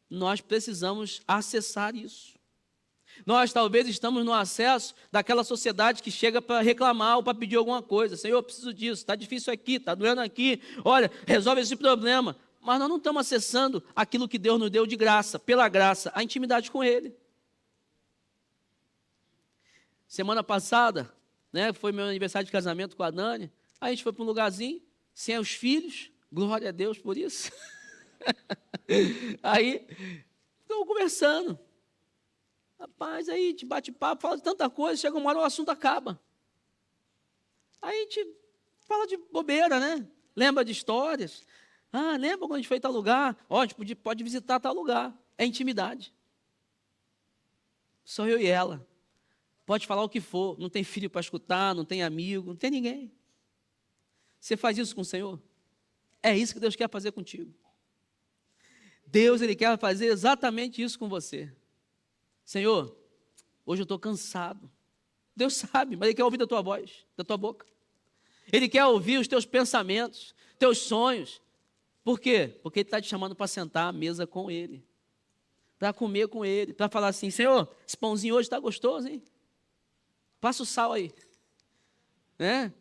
Nós precisamos acessar isso. Nós talvez estamos no acesso daquela sociedade que chega para reclamar ou para pedir alguma coisa. Senhor, eu preciso disso, está difícil aqui, está doendo aqui. Olha, resolve esse problema. mas nós não estamos acessando aquilo que Deus nos deu de graça, pela graça, a intimidade com Ele. Semana passada, né, foi meu aniversário de casamento com a Dani, a gente foi para um lugarzinho, sem os filhos, glória a Deus por isso. Aí, estamos conversando. Rapaz, aí a gente bate papo, fala de tanta coisa, chega uma hora o assunto acaba. Aí a gente fala de bobeira, né? Lembra de histórias. Ah, lembra quando a gente foi em tal lugar? Ó, a gente pode visitar tal lugar. É intimidade. Só eu e ela. Pode falar o que for, não tem filho para escutar, não tem amigo, não tem ninguém. Você faz isso com o Senhor? É isso que Deus quer fazer contigo. Deus, Ele quer fazer exatamente isso com você. Senhor, hoje eu estou cansado. Deus sabe, mas Ele quer ouvir da tua voz, da tua boca. Ele quer ouvir os teus pensamentos, teus sonhos. Por quê? Porque Ele está te chamando para sentar à mesa com Ele. Para comer com Ele, para falar assim, Senhor, esse pãozinho hoje está gostoso, hein? Passa o sal aí. Né?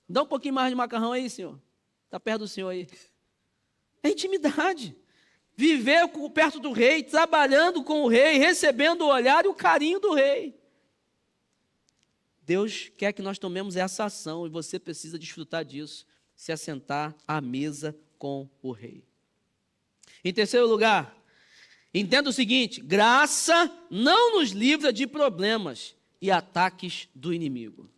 Dá um pouquinho mais de macarrão aí, Senhor. Está perto do Senhor aí. É intimidade. Viver perto do rei, trabalhando com o rei, recebendo o olhar e o carinho do rei. Deus quer que nós tomemos essa ação e você precisa desfrutar disso, se assentar à mesa com o rei. Em terceiro lugar, entenda o seguinte: graça não nos livra de problemas e ataques do inimigo.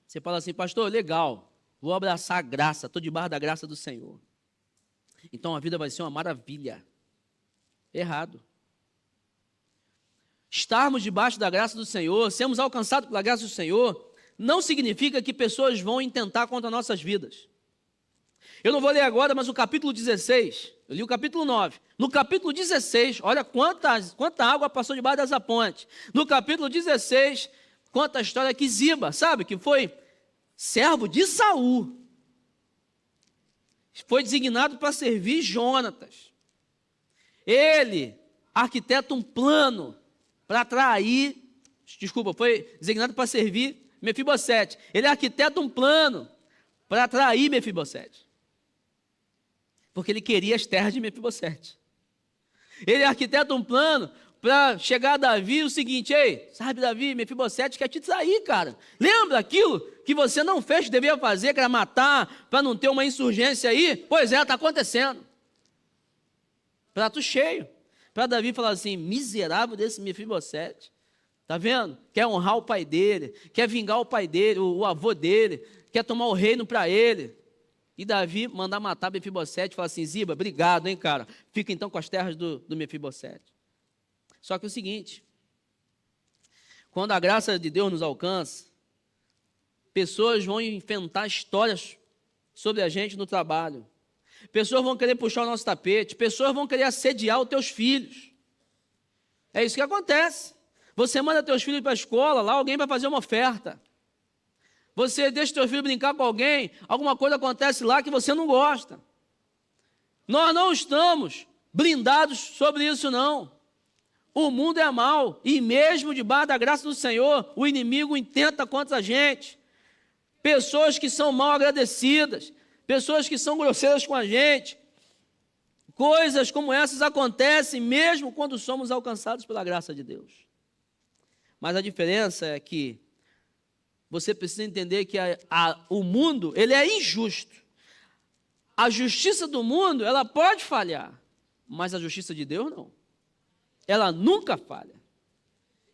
Você fala assim, pastor, legal, vou abraçar a graça, estou debaixo da graça do Senhor. Então a vida vai ser uma maravilha. Errado. Estarmos debaixo da graça do Senhor, sermos alcançados pela graça do Senhor, não significa que pessoas vão intentar contra nossas vidas. Eu não vou ler agora, mas o capítulo 16, eu li o capítulo 9. No capítulo 16, olha quanta água passou debaixo dessa ponte. No capítulo 16, conta a história que Ziba, sabe, que foi servo de Saul, foi designado para servir Jonatas. Ele arquiteta um plano para atrair, foi designado para servir Mefibosete. Ele arquiteta um plano para atrair Mefibosete, porque ele queria as terras de Mefibosete. Ele arquiteta um plano para chegar a Davi o seguinte: ei, sabe Davi, Mefibosete quer te trair, cara. Lembra aquilo que você não fez, que devia fazer, que era matar, para não ter uma insurgência aí? Pois é, está acontecendo. Prato cheio. Para Davi falar assim, miserável desse Mefibosete. Está vendo? Quer honrar o pai dele, quer vingar o pai dele, o avô dele, quer tomar o reino para ele. E Davi mandar matar Mefibosete e falar assim, Ziba, obrigado, hein, cara. Fica então com as terras do Mefibosete. Só que é o seguinte, quando a graça de Deus nos alcança, pessoas vão inventar histórias sobre a gente no trabalho. Pessoas vão querer puxar o nosso tapete, pessoas vão querer assediar os teus filhos. É isso que acontece. Você manda teus filhos para a escola, lá alguém vai fazer uma oferta. Você deixa teu filho brincar com alguém, alguma coisa acontece lá que você não gosta. Nós não estamos blindados sobre isso, não. O mundo é mau, e mesmo debaixo da graça do Senhor, o inimigo intenta contra a gente. Pessoas que são mal agradecidas, pessoas que são grosseiras com a gente. Coisas como essas acontecem mesmo quando somos alcançados pela graça de Deus. Mas a diferença é que você precisa entender que o mundo, ele é injusto. A justiça do mundo, ela pode falhar, mas a justiça de Deus não. Ela nunca falha.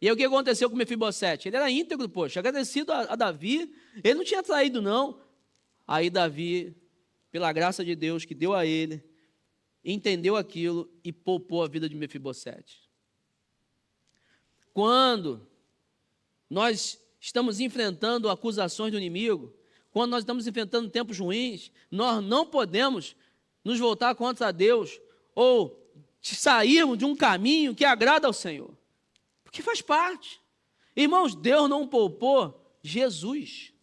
E aí o que aconteceu com Mefibosete? Ele era íntegro, poxa, agradecido a Davi, ele não tinha traído não. Aí Davi, pela graça de Deus que deu a ele, entendeu aquilo e poupou a vida de Mefibosete. Quando nós estamos enfrentando acusações do inimigo, quando nós estamos enfrentando tempos ruins, nós não podemos nos voltar contra Deus ou sairmos de um caminho que agrada ao Senhor, porque faz parte. Irmãos, Deus não poupou Jesus.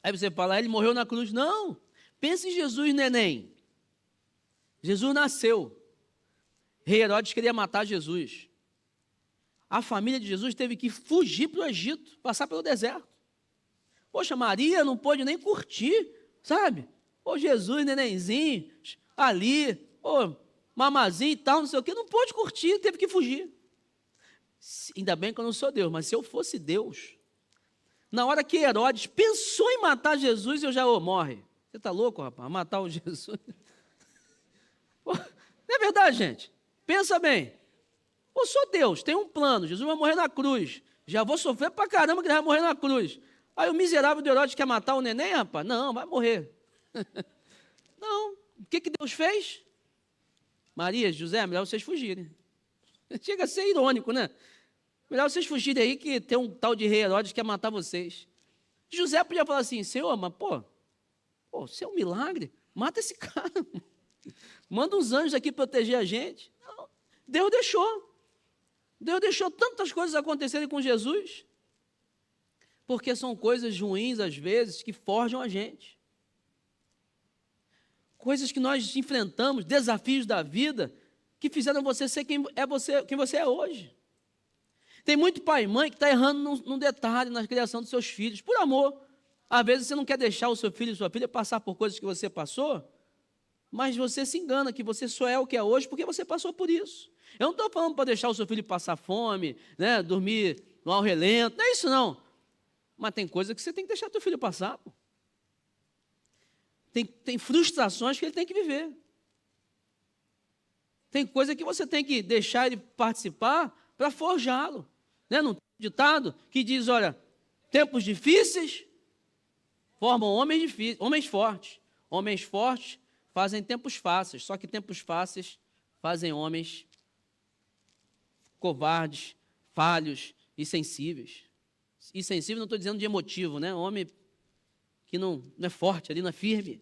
Aí você fala, ele morreu na cruz. Não, pense em Jesus, neném. Jesus nasceu. Rei Herodes queria matar Jesus. A família de Jesus teve que fugir para o Egito, passar pelo deserto. Poxa, Maria não pôde nem curtir, sabe? Ô, Jesus, nenenzinho, ali, ô, mamazinho e tal, não sei o quê, não pôde curtir, teve que fugir. Ainda bem que eu não sou Deus, mas se eu fosse Deus, na hora que Herodes pensou em matar Jesus, eu já, morre. Você está louco, rapaz? Matar o Jesus? Pô, não é verdade, gente? Pensa bem. Eu sou Deus, tem um plano, Jesus vai morrer na cruz. Já vou sofrer pra caramba que ele vai morrer na cruz. Aí o miserável de Herodes quer matar o neném, rapaz? Não, vai morrer. Não, o que Deus fez? Maria, José, é melhor vocês fugirem. Chega a ser irônico, né? Melhor vocês fugirem aí que tem um tal de rei Herodes que quer matar vocês. José podia falar assim, Senhor, mas pô, isso é um milagre, mata esse cara. Manda uns anjos aqui proteger a gente. Não, Deus deixou tantas coisas acontecerem com Jesus, porque são coisas ruins, às vezes, que forjam a gente. Coisas que nós enfrentamos, desafios da vida, que fizeram você ser quem você é hoje. Tem muito pai e mãe que está errando num detalhe na criação dos seus filhos, por amor. Às vezes você não quer deixar o seu filho e sua filha passar por coisas que você passou, mas você se engana que você só é o que é hoje porque você passou por isso. Eu não estou falando para deixar o seu filho passar fome, né, dormir no ao relento, não é isso não. Mas tem coisa que você tem que deixar teu filho passar. Pô. Tem frustrações que ele tem que viver. Tem coisa que você tem que deixar ele participar para forjá-lo. Né? Num ditado que diz, olha, tempos difíceis formam homens fortes. Homens fortes fazem tempos fáceis, só que tempos fáceis fazem homens covardes, falhos e sensíveis. E sensível não estou dizendo de emotivo, né? Homem que não é forte ali, não é firme.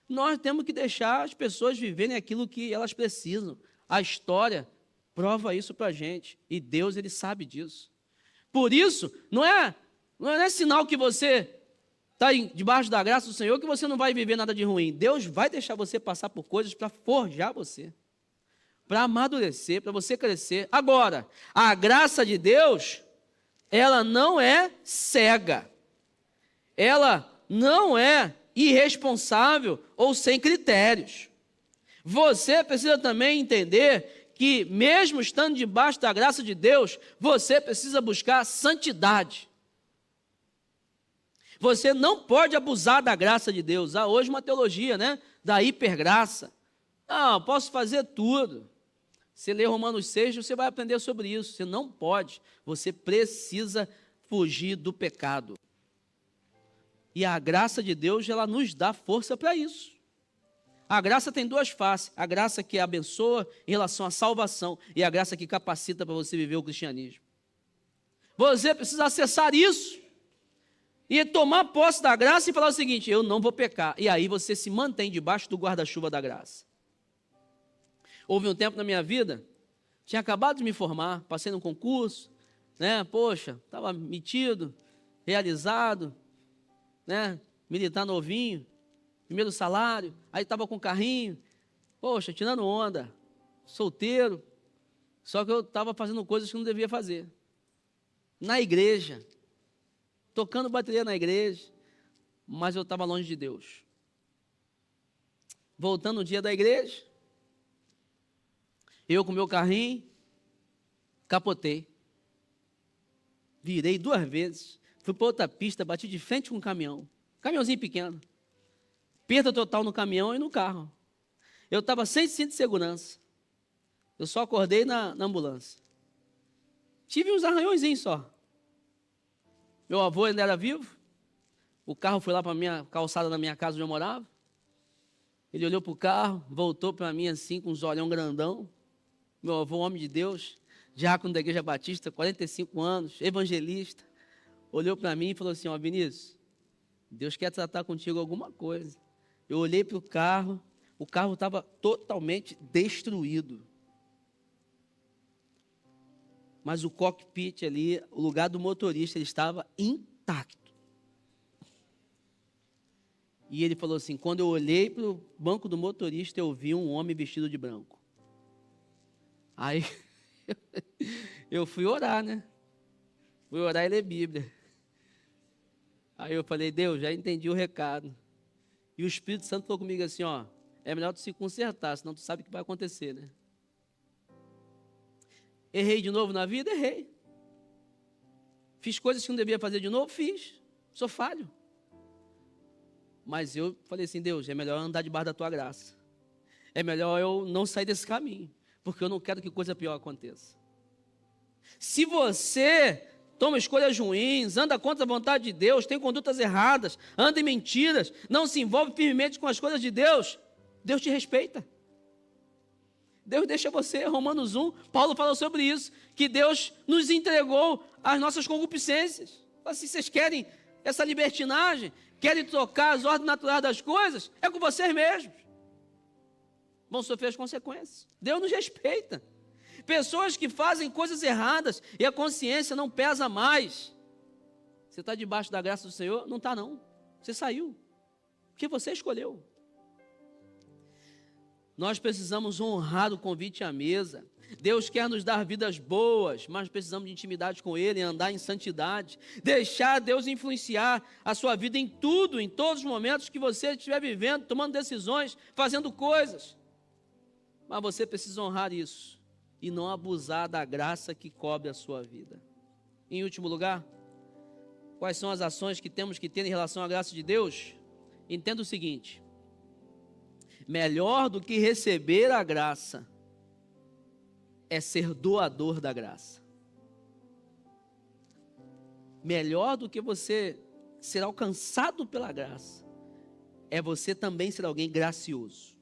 Nós temos que deixar as pessoas viverem aquilo que elas precisam. A história prova isso para a gente. E Deus, Ele sabe disso. Por isso, não é sinal que você está debaixo da graça do Senhor que você não vai viver nada de ruim. Deus vai deixar você passar por coisas para forjar você, para amadurecer, para você crescer. Agora, a graça de Deus, ela não é cega. Ela não é irresponsável ou sem critérios. Você precisa também entender que, mesmo estando debaixo da graça de Deus, você precisa buscar santidade. Você não pode abusar da graça de Deus. Há hoje uma teologia, né, da hipergraça. Não, eu posso fazer tudo. Você lê Romanos 6, você vai aprender sobre isso. Você não pode. Você precisa fugir do pecado. E a graça de Deus, ela nos dá força para isso. A graça tem duas faces. A graça que abençoa em relação à salvação e a graça que capacita para você viver o cristianismo. Você precisa acessar isso e tomar posse da graça e falar o seguinte, eu não vou pecar. E aí você se mantém debaixo do guarda-chuva da graça. Houve um tempo na minha vida, tinha acabado de me formar, passei num concurso, né? Poxa, estava metido, realizado, né? Militar novinho, primeiro salário, aí estava com carrinho, poxa, tirando onda, solteiro, só que eu estava fazendo coisas que não devia fazer. Na igreja, tocando bateria na igreja, mas eu estava longe de Deus. Voltando no dia da igreja, eu com meu carrinho, capotei. Virei 2 vezes, fui para outra pista, bati de frente com um caminhãozinho pequeno. Perda total no caminhão e no carro. Eu estava sem cinto de segurança. Eu só acordei na ambulância. Tive uns arranhõezinhos só. Meu avô ainda era vivo. O carro foi lá para a minha calçada da minha casa onde eu morava. Ele olhou para o carro, voltou para mim assim, com uns olhão grandão. Meu avô, homem de Deus, diácono da Igreja Batista, 45 anos, evangelista. Olhou para mim e falou assim, Vinícius, Deus quer tratar contigo alguma coisa. Eu olhei para o carro estava totalmente destruído. Mas o cockpit ali, o lugar do motorista, ele estava intacto. E ele falou assim, quando eu olhei para o banco do motorista, eu vi um homem vestido de branco. Aí, eu fui orar, né? Fui orar e ler Bíblia. Aí eu falei, Deus, já entendi o recado. E o Espírito Santo falou comigo assim, ó, é melhor tu se consertar, senão tu sabe o que vai acontecer, né? Errei de novo na vida? Errei. Fiz coisas que não devia fazer de novo? Fiz. Sou falho. Mas eu falei assim, Deus, é melhor andar debaixo da tua graça. É melhor eu não sair desse caminho, porque eu não quero que coisa pior aconteça. Se você toma escolhas ruins, anda contra a vontade de Deus, tem condutas erradas, anda em mentiras, não se envolve firmemente com as coisas de Deus, Deus te respeita. Deus deixa você, Romanos 1, Paulo fala sobre isso, que Deus nos entregou as nossas concupiscências. Assim, vocês querem essa libertinagem, querem trocar as ordens naturais das coisas, é com vocês mesmos. Vão sofrer as consequências. Deus nos respeita. Pessoas que fazem coisas erradas e a consciência não pesa mais. Você está debaixo da graça do Senhor? Não está não. Você saiu. Porque você escolheu. Nós precisamos honrar o convite à mesa. Deus quer nos dar vidas boas, mas precisamos de intimidade com Ele, andar em santidade, deixar Deus influenciar a sua vida em tudo, em todos os momentos que você estiver vivendo, tomando decisões, fazendo coisas. Mas você precisa honrar isso e não abusar da graça que cobre a sua vida. Em último lugar, quais são as ações que temos que ter em relação à graça de Deus? Entenda o seguinte: melhor do que receber a graça é ser doador da graça. Melhor do que você ser alcançado pela graça é você também ser alguém gracioso.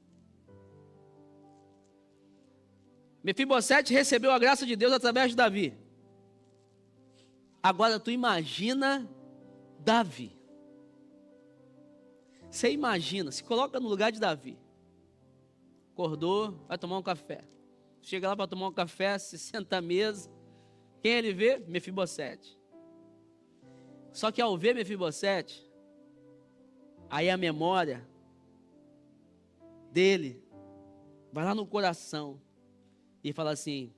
Mefibosete recebeu a graça de Deus através de Davi. Agora tu imagina Davi. Você imagina, se coloca no lugar de Davi. Acordou, vai tomar um café. Chega lá para tomar um café, se senta à mesa. Quem ele vê? Mefibosete. Só que ao ver Mefibosete, aí a memória dele vai lá no coração e fala assim: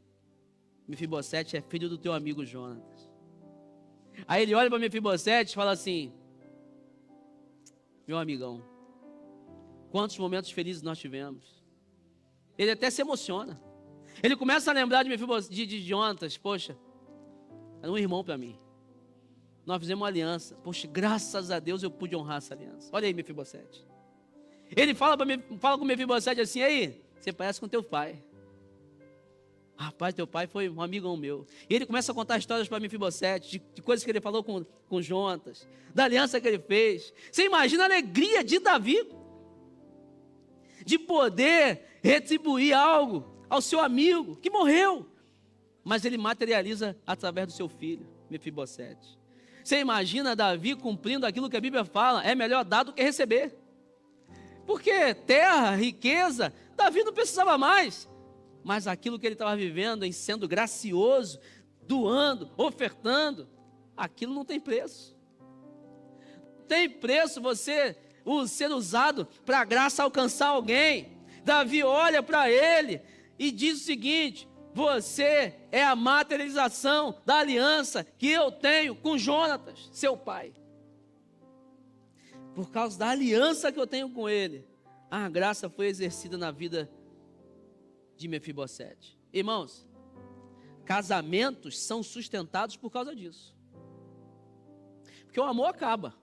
Mefibosete é filho do teu amigo Jonatas. Aí ele olha para Mefibosete e fala assim: meu amigão, quantos momentos felizes nós tivemos. Ele até se emociona. Ele começa a lembrar de Jonatas. Poxa, era um irmão para mim. Nós fizemos uma aliança. Poxa, graças a Deus eu pude honrar essa aliança. Olha aí, Mefibosete. Ele fala com Mefibosete assim: aí, você parece com teu pai. Rapaz, teu pai foi um amigão meu. E ele começa a contar histórias para Mefibosete, de coisas que ele falou com Jonatas, da aliança que ele fez. Você imagina a alegria de Davi, de poder retribuir algo ao seu amigo, que morreu. Mas ele materializa através do seu filho, Mefibosete. Você imagina Davi cumprindo aquilo que a Bíblia fala: é melhor dar do que receber. Porque terra, riqueza, Davi não precisava mais. Mas aquilo que ele estava vivendo, em sendo gracioso, doando, ofertando, aquilo não tem preço. Não tem preço você ser usado para a graça alcançar alguém. Davi olha para ele e diz o seguinte: você é a materialização da aliança que eu tenho com Jonatas, seu pai. Por causa da aliança que eu tenho com ele, a graça foi exercida na vida de Mefibosete. Irmãos, casamentos são sustentados por causa disso. Porque o amor acaba.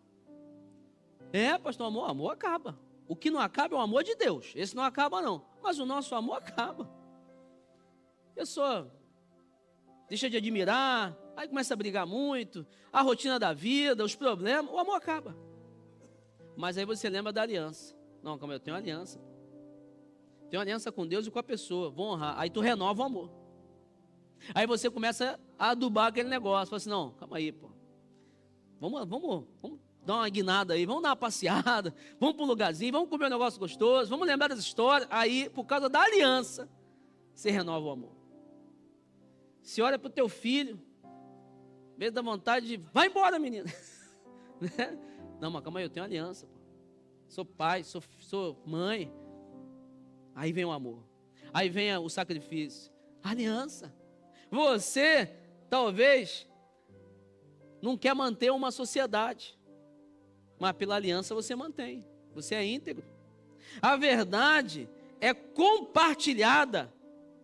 Pastor, o amor acaba. O que não acaba é o amor de Deus. Esse não acaba não. Mas o nosso amor acaba. A pessoa deixa de admirar, aí começa a brigar muito, a rotina da vida, os problemas, o amor acaba. Mas aí você lembra da aliança. Não, calma, eu tenho uma aliança. Tenho uma aliança com Deus e com a pessoa, vou honrar. Aí tu renova o amor. Aí você começa a adubar aquele negócio. Fala assim: não, calma aí, pô. Vamos dar uma guinada aí, vamos dar uma passeada, vamos para um lugarzinho, vamos comer um negócio gostoso, vamos lembrar das histórias. Aí, por causa da aliança, você renova o amor. Você olha para o teu filho, meio da vontade de: vai embora, menina. Não, mas calma aí, eu tenho aliança, pô. Sou pai, sou mãe. Aí vem o amor, aí vem o sacrifício, a aliança. Você talvez não quer manter uma sociedade, mas pela aliança você mantém. Você é íntegro. A verdade é compartilhada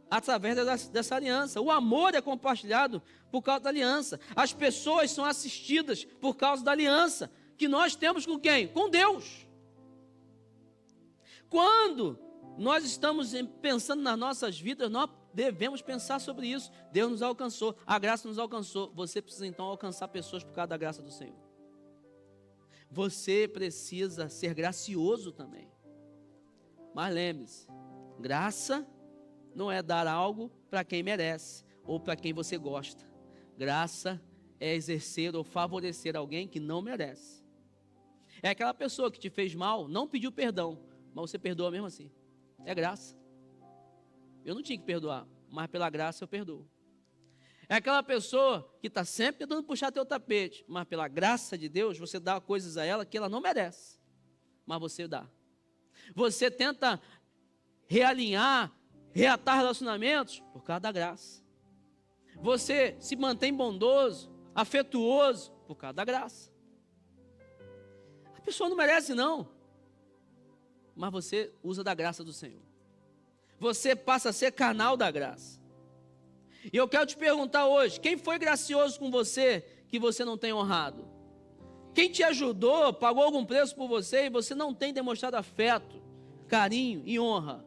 através dessa aliança. O amor é compartilhado por causa da aliança. As pessoas são assistidas por causa da aliança que nós temos com quem? Com Deus. Quando nós estamos pensando nas nossas vidas, nós devemos pensar sobre isso. Deus nos alcançou, a graça nos alcançou. Você precisa então alcançar pessoas por causa da graça do Senhor. Você precisa ser gracioso também. Mas lembre-se, graça não é dar algo para quem merece ou para quem você gosta. Graça é exercer ou favorecer alguém que não merece. É aquela pessoa que te fez mal, não pediu perdão, mas você perdoa mesmo assim. É graça. Eu não tinha que perdoar, mas pela graça eu perdoo. É aquela pessoa que está sempre tentando puxar teu tapete, mas pela graça de Deus você dá coisas a ela que ela não merece, mas você dá. Você tenta realinhar, reatar relacionamentos por causa da graça. Você se mantém bondoso, afetuoso por causa da graça. A pessoa não merece não, mas você usa da graça do Senhor. Você passa a ser canal da graça. E eu quero te perguntar hoje, quem foi gracioso com você que você não tem honrado? Quem te ajudou, pagou algum preço por você e você não tem demonstrado afeto, carinho e honra?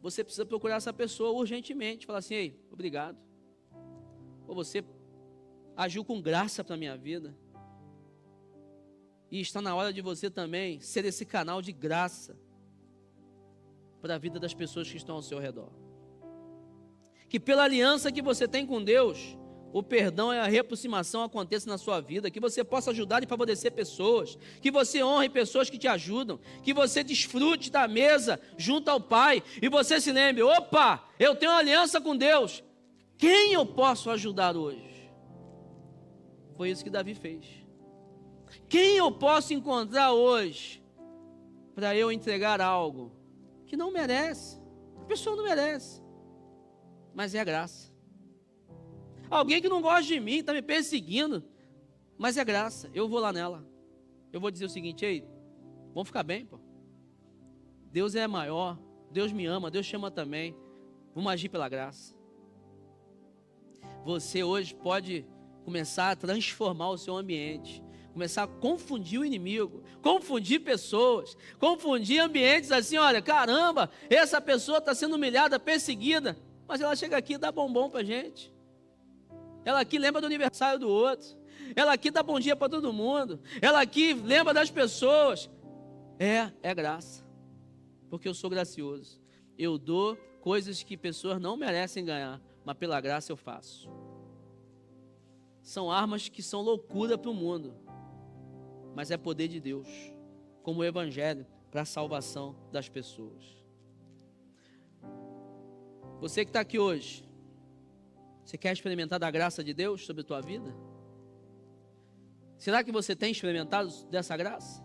Você precisa procurar essa pessoa urgentemente, falar assim, ei, obrigado. Ou você agiu com graça para a minha vida. E está na hora de você também ser esse canal de graça para a vida das pessoas que estão ao seu redor. Que pela aliança que você tem com Deus, o perdão e a reaproximação aconteçam na sua vida, que você possa ajudar e favorecer pessoas, que você honre pessoas que te ajudam, que você desfrute da mesa junto ao Pai, e você se lembre, opa, eu tenho uma aliança com Deus, quem eu posso ajudar hoje? Foi isso que Davi fez. Quem eu posso encontrar hoje para eu entregar algo que não merece? A pessoa não merece, mas é a graça. Alguém que não gosta de mim, está me perseguindo, mas é graça, eu vou lá nela. Eu vou dizer o seguinte, ei, vamos ficar bem, pô. Deus é maior, Deus me ama, Deus chama também. Vamos agir pela graça. Você hoje pode começar a transformar o seu ambiente, começar a confundir o inimigo, confundir pessoas, confundir ambientes assim, olha, caramba, essa pessoa está sendo humilhada, perseguida, mas ela chega aqui e dá bombom para a gente. Ela aqui lembra do aniversário do outro. Ela aqui dá bom dia para todo mundo. Ela aqui lembra das pessoas. É graça. Porque eu sou gracioso. Eu dou coisas que pessoas não merecem ganhar, mas pela graça eu faço. São armas que são loucura para o mundo, mas é poder de Deus, como o Evangelho, para a salvação das pessoas. Você que está aqui hoje, você quer experimentar da graça de Deus sobre a tua vida? Será que você tem experimentado dessa graça?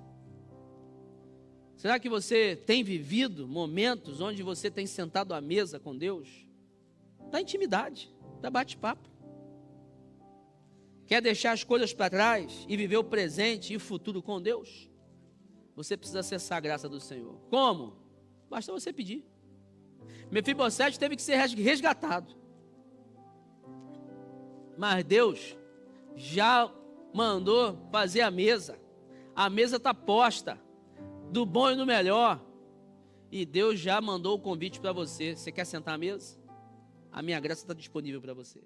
Será que você tem vivido momentos onde você tem sentado à mesa com Deus? Da intimidade, da bate-papo. Quer deixar as coisas para trás e viver o presente e o futuro com Deus? Você precisa acessar a graça do Senhor. Como? Basta você pedir. Mefibosete teve que ser resgatado. Mas Deus já mandou fazer a mesa. A mesa está posta, do bom e do melhor. E Deus já mandou o convite para você. Você quer sentar à mesa? A minha graça está disponível para você.